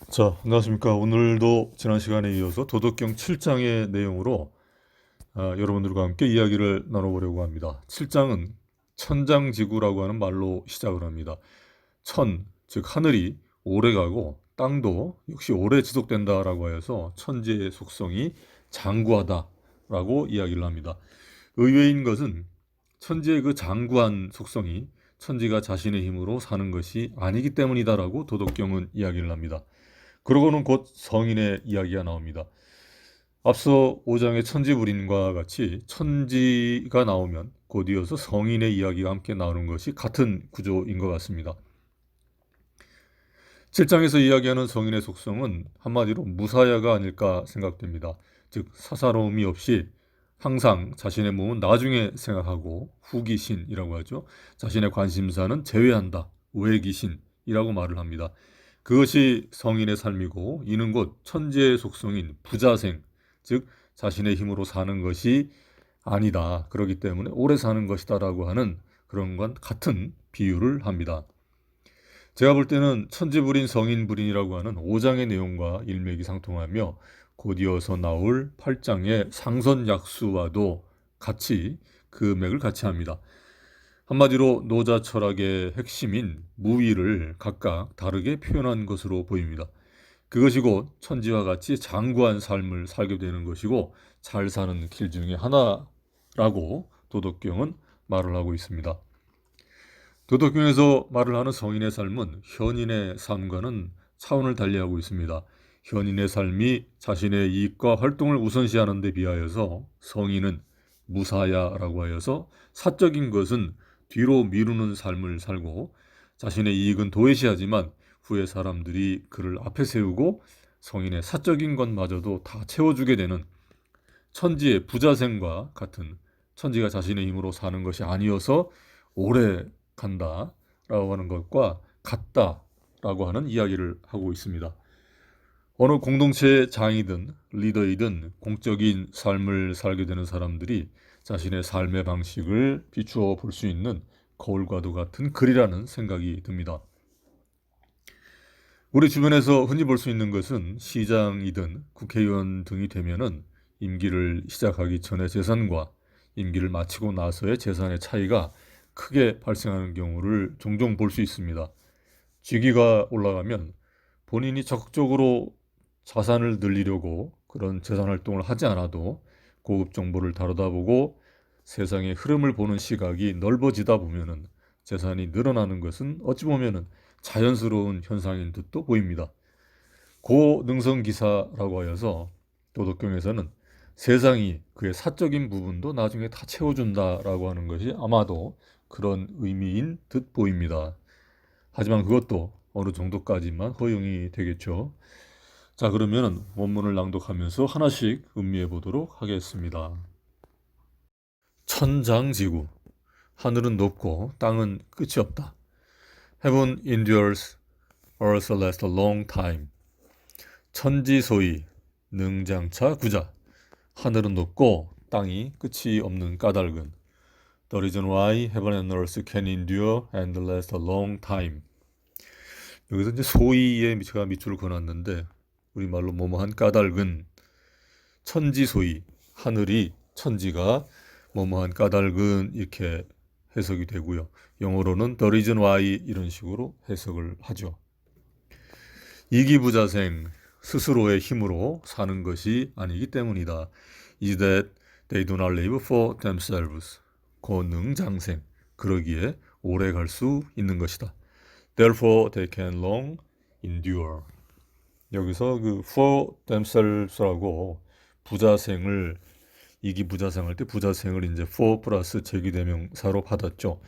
자, 안녕하십니까. 오늘도 지난 시간에 이어서 도덕경 7장의 내용으로 여러분들과 함께 이야기를 나눠보려고 합니다. 7장은 천장지구라고 하는 말로 시작을 합니다. 천, 즉 하늘이 오래 가고 땅도 역시 오래 지속된다라고 하여서 천지의 속성이 장구하다라고 이야기를 합니다. 의외인 것은 천지의 그 장구한 속성이 천지가 자신의 힘으로 사는 것이 아니기 때문이다라고 도덕경은 이야기를 합니다. 그러고는 곧 성인의 이야기가 나옵니다. 앞서 5장의 천지불인과 같이 천지가 나오면 곧 이어서 성인의 이야기가 함께 나오는 것이 같은 구조인 것 같습니다. 7장에서 이야기하는 성인의 속성은 한마디로 무사야가 아닐까 생각됩니다. 즉 사사로움이 없이 항상 자신의 몸은 나중에 생각하고 후기신이라고 하죠. 자신의 관심사는 제외한다. 외기신이라고 말을 합니다. 그것이 성인의 삶이고 이는 곧 천지의 속성인 부자생, 즉 자신의 힘으로 사는 것이 아니다. 그렇기 때문에 오래 사는 것이다라고 하는 그런 건 같은 비유를 합니다. 제가 볼 때는 천지불인 성인불인이라고 하는 5장의 내용과 일맥이 상통하며 곧 이어서 나올 8장의 상선약수와도 같이 그 맥을 같이 합니다. 한마디로 노자 철학의 핵심인 무위를 각각 다르게 표현한 것으로 보입니다. 그것이 곧 천지와 같이 장구한 삶을 살게 되는 것이고 잘 사는 길 중에 하나라고 도덕경은 말을 하고 있습니다. 도덕경에서 말을 하는 성인의 삶은 현인의 삶과는 차원을 달리하고 있습니다. 현인의 삶이 자신의 이익과 활동을 우선시하는 데 비하여서 성인은 무사야라고 하여서 사적인 것은 뒤로 미루는 삶을 살고 자신의 이익은 도외시하지만 후에 사람들이 그를 앞에 세우고 성인의 사적인 것마저도 다 채워주게 되는 천지의 부자생과 같은 천지가 자신의 힘으로 사는 것이 아니어서 오래 간다라고 하는 것과 같다라고 하는 이야기를 하고 있습니다. 어느 공동체의 장이든 리더이든 공적인 삶을 살게 되는 사람들이 자신의 삶의 방식을 비추어 볼 수 있는 거울과도 같은 글이라는 생각이 듭니다. 우리 주변에서 흔히 볼 수 있는 것은 시장이든 국회의원 등이 되면은 임기를 시작하기 전의 재산과 임기를 마치고 나서의 재산의 차이가 크게 발생하는 경우를 종종 볼 수 있습니다. 직위가 올라가면 본인이 적극적으로 자산을 늘리려고 그런 재산 활동을 하지 않아도 고급 정보를 다루다 보고 세상의 흐름을 보는 시각이 넓어지다 보면은 재산이 늘어나는 것은 어찌 보면은 자연스러운 현상인 듯도 보입니다. 고능성기사라고 하여서 도덕경에서는 세상이 그의 사적인 부분도 나중에 다 채워준다라고 하는 것이 아마도 그런 의미인 듯 보입니다. 하지만 그것도 어느 정도까지만 허용이 되겠죠. 자, 그러면 원문을 낭독하면서 하나씩 음미해 보도록 하겠습니다. 천장지구. 하늘은 높고 땅은 끝이 없다. Heaven endures, earth lasts a long time. 천지소위, 능장차 구자. 하늘은 높고 땅이 끝이 없는 까닭은 The reason why heaven and earth can endure and last a long time. 여기서 이제 소위에 제가 밑줄을 그어놨는데 우리말로 뭐뭐한 까닭은 천지소위, 하늘이 천지가 뭐뭐한 까닭은 이렇게 해석이 되고요. 영어로는 the reason why 이런 식으로 해석을 하죠. 이기부자생, 스스로의 힘으로 사는 것이 아니기 때문이다. is that they do not live for themselves. 고능장생, 그러기에 오래 갈 수 있는 것이다. Therefore they can long endure. 여기서 그 for themselves라고 부자생을 이기부자생할 때 부자생을 이제 for 플러스 제기대명사로 받았죠.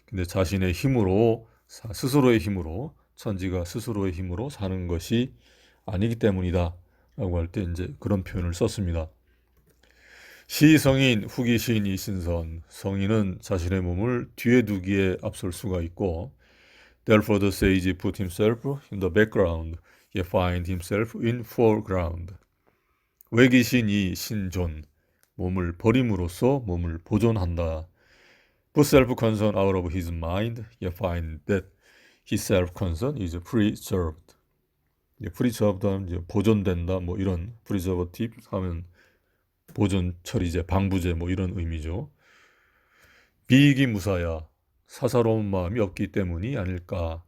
근데 자신의 힘으로 스스로의 힘으로 천지가 스스로의 힘으로 사는 것이 아니기 때문이다 라고 할 때 이제 그런 표현을 썼습니다. 시성인, 후기시인 이신선, 성인은 자신의 몸을 뒤에 두기에 앞설 수가 있고 Therefore the sage put himself in the background, yet find himself in foreground. 외기신 이 신존, 몸을 버림으로써 몸을 보존한다. Put self-concern out of his mind, yet find that his self-concern is preserved. preserved 하면 이제 보존된다, 뭐 이런 preservative 하면 보존 처리제, 방부제 뭐 이런 의미죠. 비익이 무사야. 사사로운 마음이 없기 때문이 아닐까.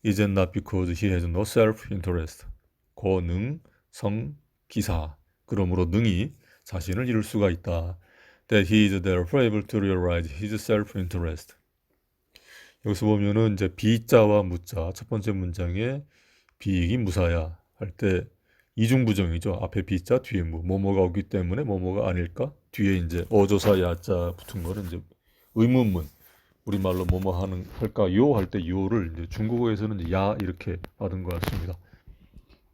Is it not because he has no self-interest? 고능, 성, 기사. 그러므로 능히 자신을 이룰 수가 있다. That he is therefore able to realize his self-interest. 여기서 보면은 이제 비자와 무자 첫 번째 문장에 비익이 무사야 할 때 이중부정이죠. 앞에 비자 뒤에 무 뭐뭐가 없기 때문에 뭐뭐가 아닐까? 뒤에 이제 어조사 야자 붙은 거는 이제 의문문. 우리말로 뭐뭐 하는 할까요? 할 때 요를 이제 중국어에서는 이제 야 이렇게 받은 것 같습니다.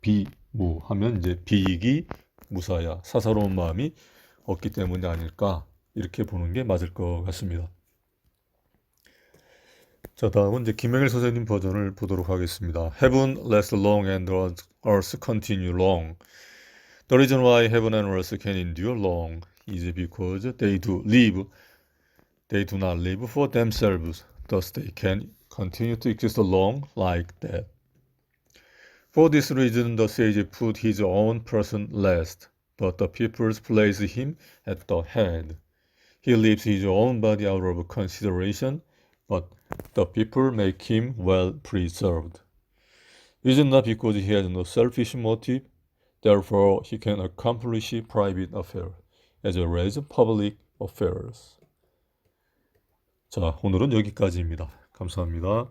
비무 하면 이제 비익이 무사야 사사로운 마음이 없기 때문이 아닐까 이렇게 보는 게 맞을 것 같습니다. 자, 다음은 이제 김영일 선생님 버전을 보도록 하겠습니다. Heaven lasts long and earth continue long. The reason why heaven and earth can endure long is because they do not live for themselves. Thus they can continue to exist long like that. For this reason, the sage put his own person last, but the people's place him at the head. He leaves his own body out of consideration, but the people make him well preserved. It is not because he has no selfish motive, therefore he can accomplish private affairs as well as public affairs. 자, 오늘은 여기까지입니다. 감사합니다.